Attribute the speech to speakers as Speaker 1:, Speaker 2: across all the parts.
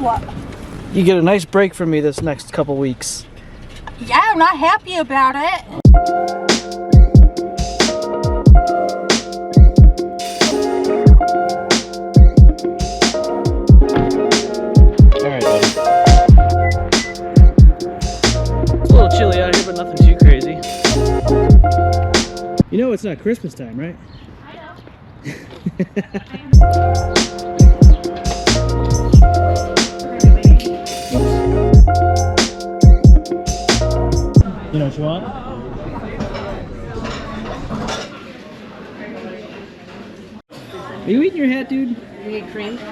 Speaker 1: What?
Speaker 2: You get a nice break from me this next couple weeks.
Speaker 1: Yeah, I'm not happy about it.
Speaker 2: Alright, buddy. It's a little chilly out here, but nothing too crazy. You know it's not Christmas time, right?
Speaker 1: I know.
Speaker 2: You know what you want? Are you eating your hat, dude?
Speaker 3: You need cream? Do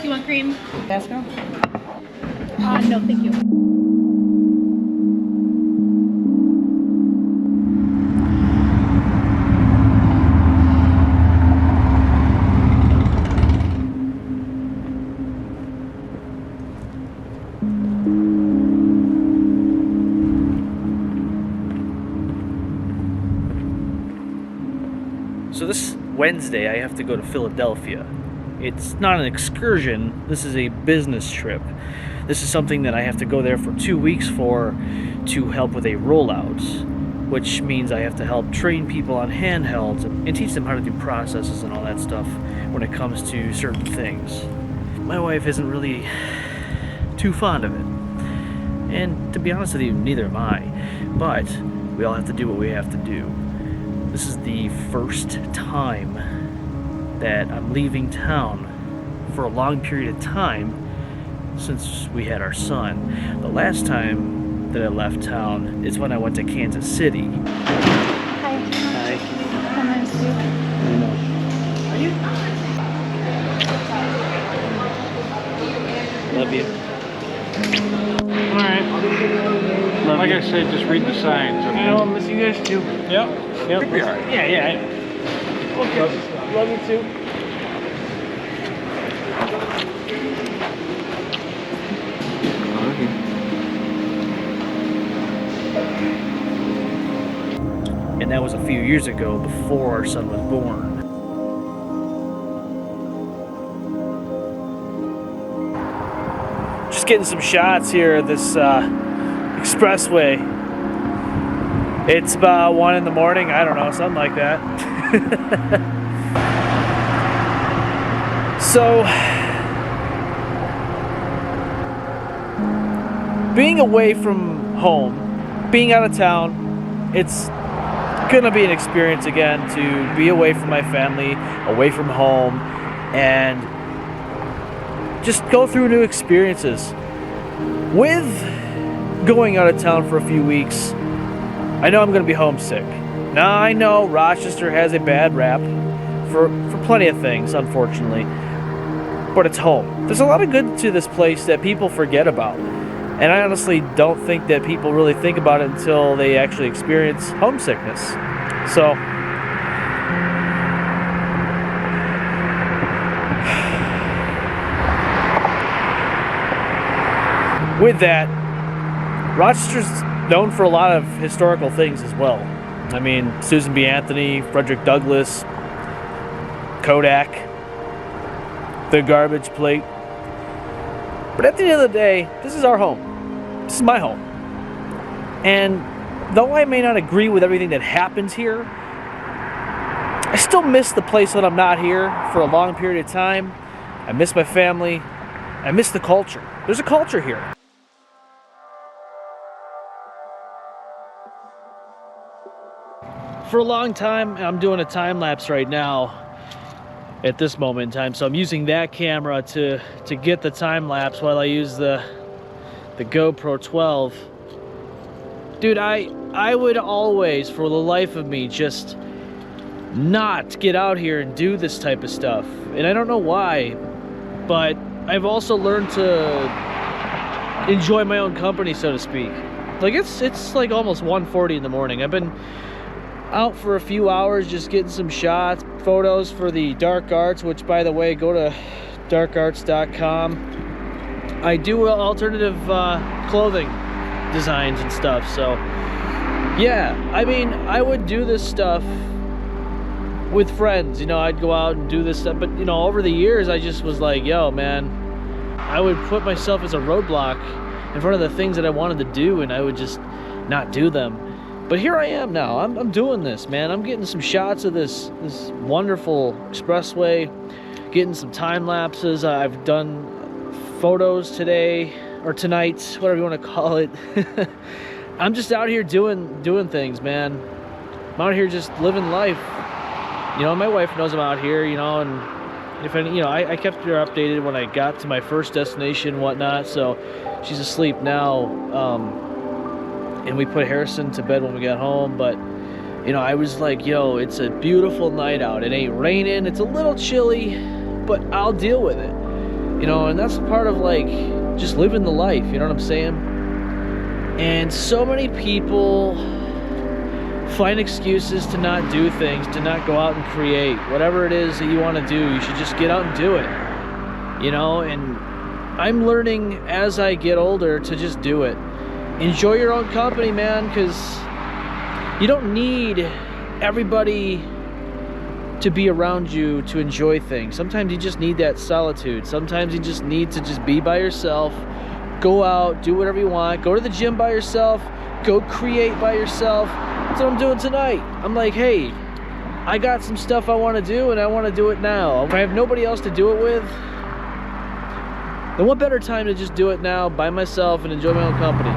Speaker 3: you want cream? Tabasco? No, thank you.
Speaker 2: So this Wednesday I have to go to Philadelphia. It's not an excursion, this is a business trip. This is something that I have to go there for 2 weeks for to help with a rollout, which means I have to help train people on handhelds and teach them how to do processes and all that stuff when it comes to certain things. My wife isn't really too fond of it. And to be honest with you, neither am I. But we all have to do what we have to do. This is the first time that I'm leaving town for a long period of time since we had our son. The last time that I left town is when I went to Kansas City.
Speaker 1: Hi.
Speaker 2: Hi.
Speaker 1: Come on, Sue.
Speaker 2: I know. Love you.
Speaker 4: Alright. Like I said, just read the signs.
Speaker 2: I know, I'll miss you guys too.
Speaker 4: Yep.
Speaker 2: Yep.
Speaker 4: You'll be alright.
Speaker 2: Yeah. Okay. Love you too. And that was a few years ago, before our son was born. Just getting some shots here of this expressway. It's about 1 in the morning, I don't know, something like that. So, being away from home, being out of town, it's gonna be an experience again to be away from my family, away from home, and just go through new experiences. With going out of town for a few weeks, I know I'm gonna be homesick. Now I know Rochester has a bad rap for plenty of things, unfortunately, but it's home. There's a lot of good to this place that people forget about. And I honestly don't think that people really think about it until they actually experience homesickness. So, with that, Rochester's known for a lot of historical things as well. I mean, Susan B. Anthony, Frederick Douglass, Kodak, the garbage plate. But at the end of the day, this is our home. This is my home. And though I may not agree with everything that happens here, I still miss the place when I'm not here for a long period of time. I miss my family. I miss the culture. There's a culture here. For a long time, I'm doing a time lapse right now at this moment in time, so I'm using that camera to get the time lapse while I use the GoPro 12. Dude, I would always, for the life of me, just not get out here and do this type of stuff. And I don't know why, but I've also learned to enjoy my own company, so to speak. Like, it's like almost 1:40 in the morning. I've been out for a few hours just getting some shots, photos for the Dark Arts, which, by the way, go to darkarts.com. I do alternative clothing designs and stuff, so yeah, I mean, I would do this stuff with friends, you know, I'd go out and do this stuff, but you know, over the years I just was like, yo man, I would put myself as a roadblock in front of the things that I wanted to do, and I would just not do them. But here I am now. I'm doing this, man. I'm getting some shots of this wonderful expressway, getting some time lapses. I've done photos today or tonight, whatever you want to call it. I'm just out here doing things, man. I'm out here just living life. You know, my wife knows I'm out here, you know, and if any, you know, I kept her updated when I got to my first destination and whatnot. So she's asleep now, and we put Harrison to bed when we got home. But you know, I was like, yo, it's a beautiful night out. It ain't raining. It's a little chilly, but I'll deal with it. You know, and that's part of like just living the life. You know what I'm saying? And so many people find excuses to not do things, to not go out and create. Whatever it is that you want to do, you should just get out and do it. You know, and I'm learning as I get older to just do it. Enjoy your own company, man, because you don't need everybody to be around you to enjoy things. Sometimes you just need that solitude. Sometimes you just need to just be by yourself. Go out, do whatever you want. Go to the gym by yourself. Go create by yourself. That's what I'm doing tonight. I'm like, hey, I got some stuff I want to do, and I want to do it now. If I have nobody else to do it with, then what better time to just do it now by myself and enjoy my own company?